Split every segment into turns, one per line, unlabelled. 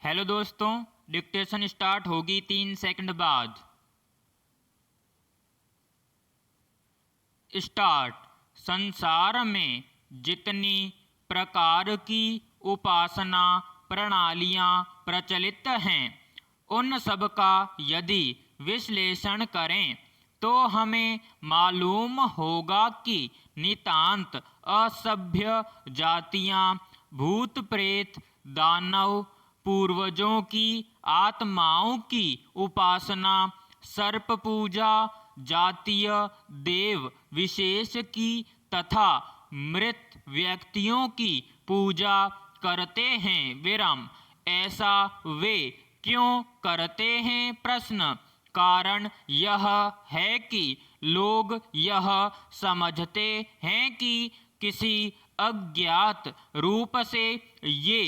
Hello दोस्तों, dictation start होगी 3 second बाद। स्टार्ट। संसार में जितनी प्रकार की उपासना प्रणालियां प्रचलित हैं, उन सब का यदि विश्लेषण करें तो हमें मालूम होगा कि नितांत असभ्य जातियां भूत प्रेत दानव पूर्वजों की आत्माओं की उपासना, सर्प पूजा, जातीय देव विशेष की तथा मृत व्यक्तियों की पूजा करते हैं। विराम। ऐसा वे क्यों करते हैं? प्रश्न। कारण यह है कि लोग यह समझते हैं कि किसी अज्ञात रूप से ये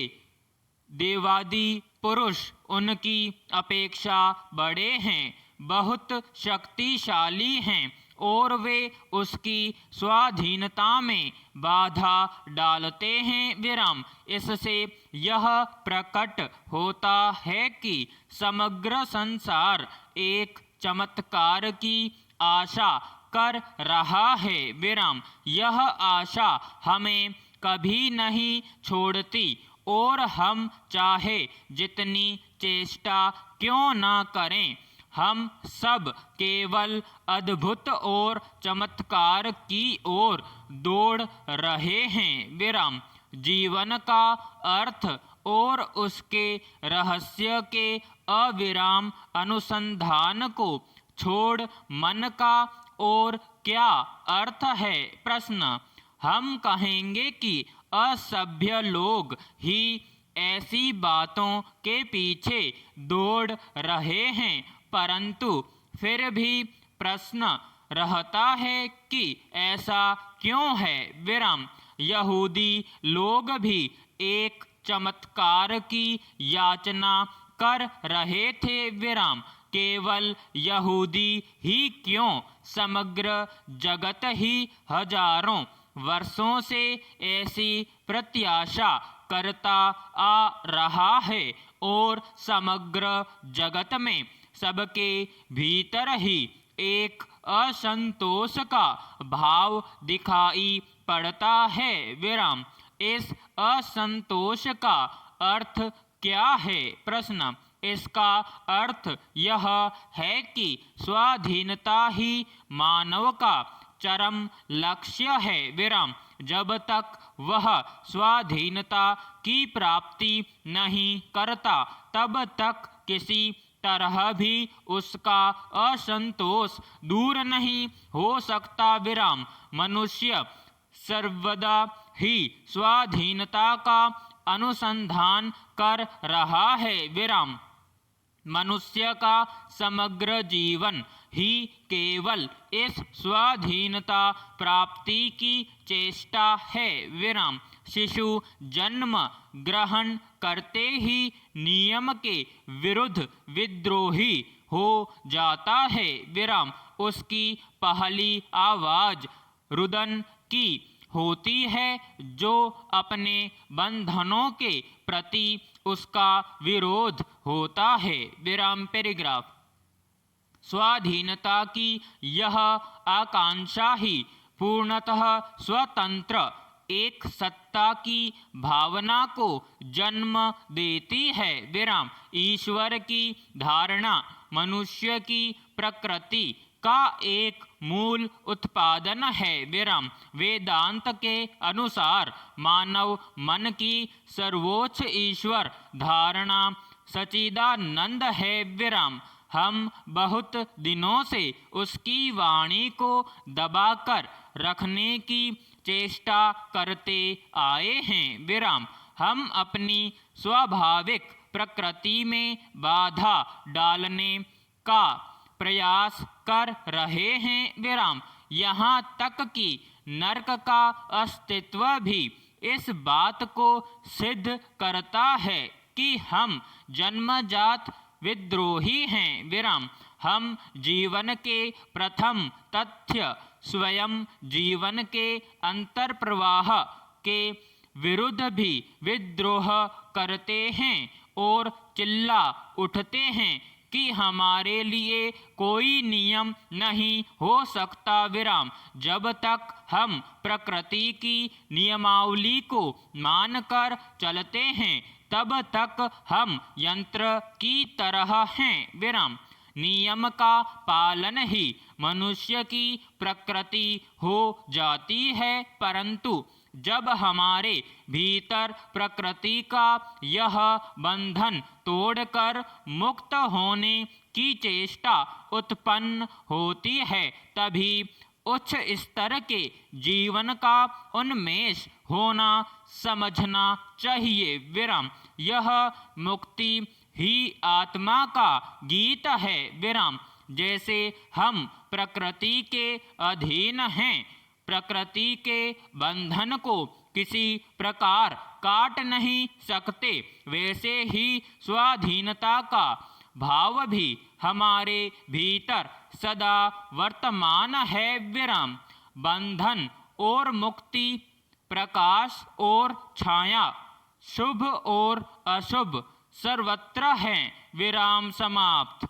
देवादि पुरुष उनकी अपेक्षा बड़े हैं, बहुत शक्तिशाली हैं और वे उसकी स्वाधीनता में बाधा डालते हैं। विराम। इससे यह प्रकट होता है कि समग्र संसार एक चमत्कार की आशा कर रहा है। विराम। यह आशा हमें कभी नहीं छोड़ती और हम चाहे जितनी चेष्टा क्यों न करें, हम सब केवल अद्भुत और चमत्कार की ओर दौड़ रहे हैं। विराम। जीवन का अर्थ और उसके रहस्य के अविराम अनुसंधान को छोड़ मन का और क्या अर्थ है? प्रश्न। हम कहेंगे कि असभ्य लोग ही ऐसी बातों के पीछे दौड़ रहे हैं, परंतु फिर भी प्रश्न रहता है कि ऐसा क्यों है? विराम। यहूदी लोग भी एक चमत्कार की याचना कर रहे थे। विराम। केवल यहूदी ही क्यों, समग्र जगत ही हजारों वर्षों से ऐसी प्रत्याशा करता आ रहा है और समग्र जगत में सबके भीतर ही एक असंतोष का भाव दिखाई पड़ता है। विराम। इस असंतोष का अर्थ क्या है? प्रश्न। इसका अर्थ यह है कि स्वाधीनता ही मानव का चरम लक्ष्य है। विराम। जब तक वह स्वाधीनता की प्राप्ति नहीं करता, तब तक किसी तरह भी उसका असंतोष दूर नहीं हो सकता। विराम। मनुष्य सर्वदा ही स्वाधीनता का अनुसंधान कर रहा है। विराम। मनुष्य का समग्र जीवन ही केवल इस स्वाधीनता प्राप्ति की चेष्टा है। विराम। शिशु जन्म ग्रहण करते ही नियम के विरुद्ध विद्रोही हो जाता है। विराम। उसकी पहली आवाज रुदन की होती है, जो अपने बंधनों के प्रति उसका विरोध होता है। विराम। पैराग्राफ। स्वाधीनता की यह आकांक्षा ही पूर्णतः स्वतंत्र एक सत्ता की भावना को जन्म देती है। विराम। ईश्वर की धारणा मनुष्य की प्रकृति का एक मूल उत्पादन है। विराम। वेदांत के अनुसार मानव मन की सर्वोच्च ईश्वर धारणा सच्चिदानंद है। विराम। हम बहुत दिनों से उसकी वाणी को दबाकर रखने की चेष्टा करते आए हैं। विराम। हम अपनी स्वाभाविक प्रकृति में बाधा डालने का प्रयास कर रहे हैं। विराम। यहाँ तक कि नरक का अस्तित्व भी इस बात को सिद्ध करता है कि हम जन्मजात विद्रोही हैं। विराम। हम जीवन के प्रथम तथ्य स्वयं जीवन के अंतर प्रवाह के विरुद्ध भी विद्रोह करते हैं और चिल्ला उठते हैं कि हमारे लिए कोई नियम नहीं हो सकता विराम। जब तक हम प्रकृति की नियमावली को मानकर चलते हैं तब तक हम यंत्र की तरह हैं विराम। नियम का पालन ही मनुष्य की प्रकृति हो जाती है, परंतु जब हमारे भीतर प्रकृति का यह बंधन तोड़कर मुक्त होने की चेष्टा उत्पन्न होती है तभी उच्च स्तर के जीवन का उन्मेष होना समझना चाहिए विराम। यह मुक्ति ही आत्मा का गीत है विराम। जैसे हम प्रकृति के अधीन हैं, प्रकृति के बंधन को किसी प्रकार काट नहीं सकते, वैसे ही स्वाधीनता का भाव भी हमारे भीतर सदा वर्तमान है विराम। बंधन और मुक्ति, प्रकाश और छाया, शुभ और अशुभ सर्वत्र हैं विराम। समाप्त।